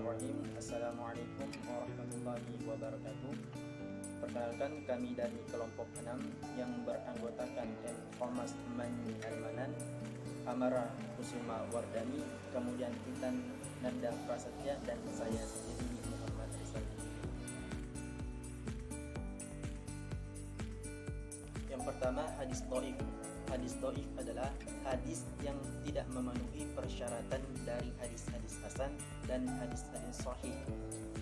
Bismillahirrahmanirrahim. Assalamualaikum warahmatullahi wabarakatuh. Perkenalkan, kami dari kelompok 6 yang beranggotakan M. Thomas Mani Almanan, Amara Kusuma Wardani, kemudian Intan Nanda Prasetya, dan saya sendiri Muhammad Rizal. Yang pertama, hadis dhaif. Hadis dhaif adalah hadis yang tidak memenuhi persyaratan dari hadis-hadis hasan dan hadis-hadis sahih.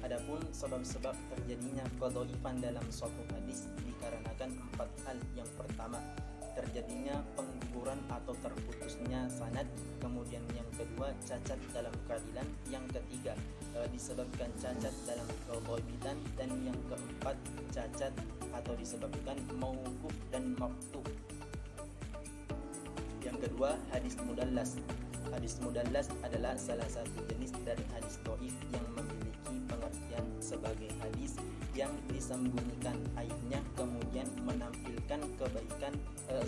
Adapun sebab-sebab terjadinya kedhaifan dalam suatu hadis dikarenakan 4 hal. Yang pertama, terjadinya pengguguran atau terputusnya sanad. Kemudian yang kedua, cacat dalam keadilan. Yang ketiga, disebabkan cacat dalam keghaibatan. Dan yang keempat, cacat atau disebabkan mauquf dan maqtu'. Yang kedua, hadis mudallas. Hadis mudallas adalah salah satu jenis dari hadis dhaif yang memiliki pengertian sebagai hadis yang disembunyikan aibnya kemudian menampilkan kebaikan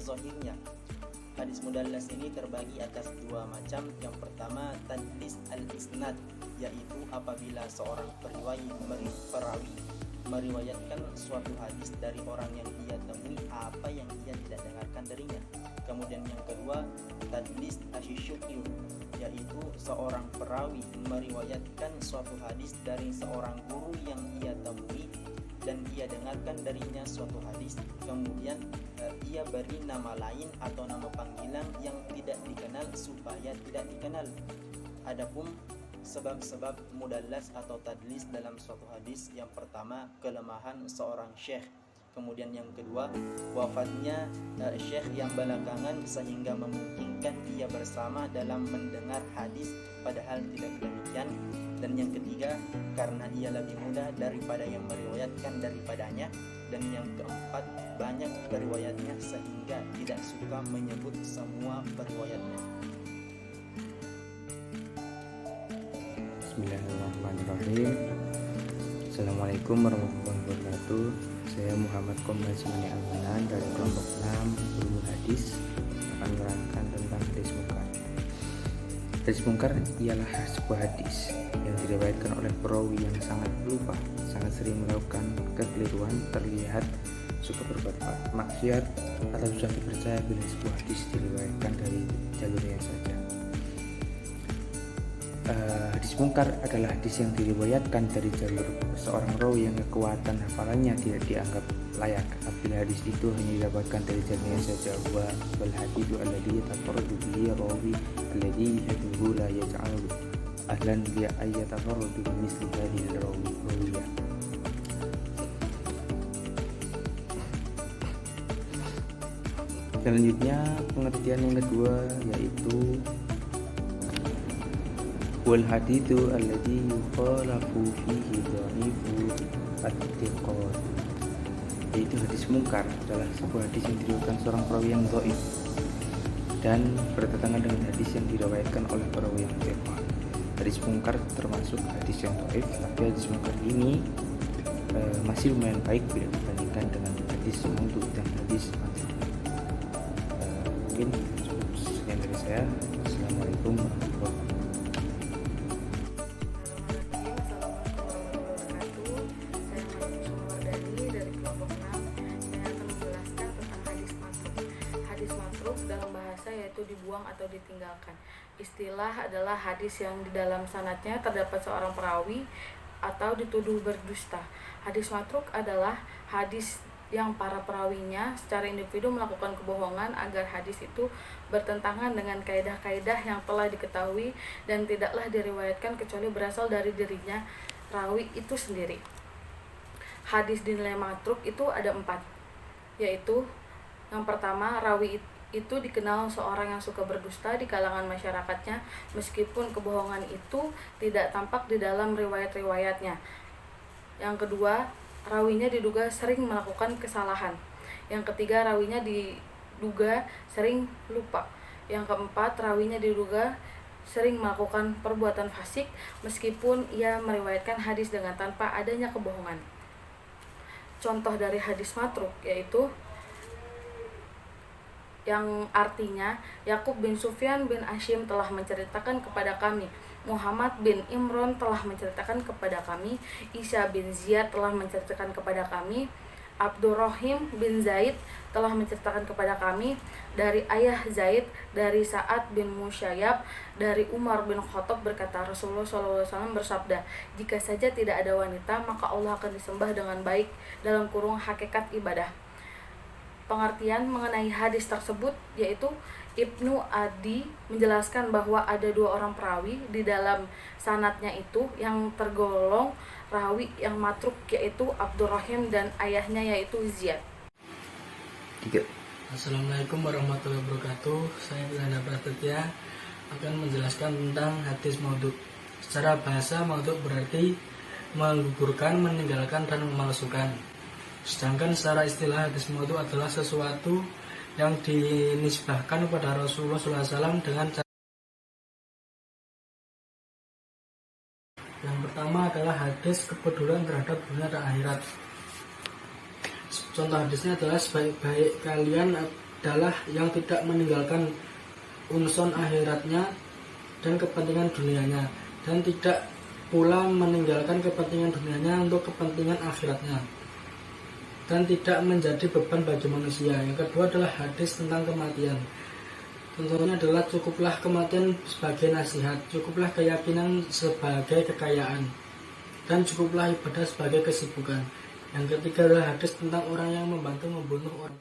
zahirnya. Hadis mudallas ini terbagi atas 2 macam. Yang pertama, tadlis al-isnad, yaitu apabila seorang perawi meriwayatkan suatu hadis dari orang yang ia temui apa yang ia tidak dengarkan darinya. Kemudian yang kedua, tadlis asysyukyu, yaitu seorang perawi meriwayatkan suatu hadis dari seorang guru yang ia temui dan ia dengarkan darinya suatu hadis, kemudian ia beri nama lain atau nama panggilan yang tidak dikenal supaya tidak dikenal. Adapun sebab-sebab mudallas atau tadlis dalam suatu hadis, yang pertama, kelemahan seorang syekh. Kemudian yang kedua, wafatnya syekh yang belakangan sehingga memungkinkan ia bersama dalam mendengar hadis padahal tidak demikian. Dan yang ketiga, karena ia lebih muda daripada yang meriwayatkan daripadanya. Dan yang keempat, banyak periwayatnya sehingga tidak suka menyebut semua periwayatnya. Bismillahirrahmanirrahim. Assalamualaikum warahmatullahi wabarakatuh. Saya Muhammad Komnas Mani Almanan dari kelompok 6 Ulumul Hadis akan menerangkan tentang hadis munkar. Hadis munkar ialah sebuah hadis yang diriwayatkan oleh perawi yang sangat lupa, sangat sering melakukan kekeliruan, terlihat suka berbuat maksiat atau susah dipercaya bila sebuah hadis diriwayatkan dari jalurnya saja. Hadis munkar adalah hadis yang diriwayatkan dari jalur seorang rawi yang kekuatan hafalannya tidak dianggap layak. Apabila hadis itu hanya didapatkan dari jalurnya saja, wa bal hadithu alladhi yatafarradu bihi rawi alladhi yuhibbuhu la yaj'alu ahlan li ayyatafarradu bi misli hadhihi rawiyah. Selanjutnya, pengertian yang kedua yaitu wal hadithu alladhi yukhalafu fihi dha'ifu at-thiqat, yaitu hadis munkar adalah sebuah hadis yang diriwayatkan seorang perawi yang dhaif dan bertentangan dengan hadis yang diriwayatkan oleh perawi yang thiqah. Hadis munkar termasuk hadis yang dhaif, tapi hadis munkar ini masih lumayan baik bila dibandingkan dengan hadis maudhu dan hadis mati. Mungkin sekian dari saya. Assalamualaikum warahmatullahi wabarakatuh. Dalam bahasa yaitu dibuang atau ditinggalkan. Istilah adalah hadis yang di dalam sanadnya terdapat seorang perawi atau dituduh berdusta. Hadis matruk adalah hadis yang para perawinya secara individu melakukan kebohongan agar hadis itu bertentangan dengan kaidah-kaidah yang telah diketahui dan tidaklah diriwayatkan kecuali berasal dari dirinya rawi itu sendiri. Hadis dinilai matruk itu ada 4, yaitu yang pertama, rawi itu dikenal seorang yang suka berdusta di kalangan masyarakatnya meskipun kebohongan itu tidak tampak di dalam riwayat-riwayatnya. Yang kedua, rawinya diduga sering melakukan kesalahan. Yang ketiga, rawinya diduga sering lupa. Yang keempat, rawinya diduga sering melakukan perbuatan fasik meskipun ia meriwayatkan hadis dengan tanpa adanya kebohongan. Contoh dari hadis matruk yaitu yang artinya Yakub bin Sufyan bin Hashim telah menceritakan kepada kami, Muhammad bin Imran telah menceritakan kepada kami, Isa bin Ziyad telah menceritakan kepada kami, Abdurrahim bin Zaid telah menceritakan kepada kami dari ayah Zaid, dari Sa'ad bin Musayyab, dari Umar bin Khattab berkata, Rasulullah SAW bersabda, jika saja tidak ada wanita maka Allah akan disembah dengan baik, dalam kurung hakikat ibadah. Pengertian mengenai hadis tersebut yaitu Ibnu Adi menjelaskan bahwa ada 2 orang perawi di dalam sanadnya itu yang tergolong rawi yang matruk, yaitu Abdurrahim dan ayahnya yaitu Ziyad. 3. Assalamualaikum warahmatullahi wabarakatuh. Saya Pilana Prasetya akan menjelaskan tentang hadis maudhu. Secara bahasa, maudhu berarti menggugurkan, meninggalkan, dan memalsukan. Sedangkan secara istilah, hadis maudhu adalah sesuatu yang dinisbahkan kepada Rasulullah SAW dengan cara. Yang pertama adalah hadis kepedulian terhadap dunia dan akhirat. Contoh hadisnya adalah sebaik-baik kalian adalah yang tidak meninggalkan unsur akhiratnya dan kepentingan dunianya, dan tidak pula meninggalkan kepentingan dunianya untuk kepentingan akhiratnya, dan tidak menjadi beban bagi manusia. Yang kedua adalah hadis tentang kematian. Contohnya adalah cukuplah kematian sebagai nasihat, cukuplah keyakinan sebagai kekayaan, dan cukuplah ibadah sebagai kesibukan. Yang ketiga adalah hadis tentang orang yang membantu membunuh orang.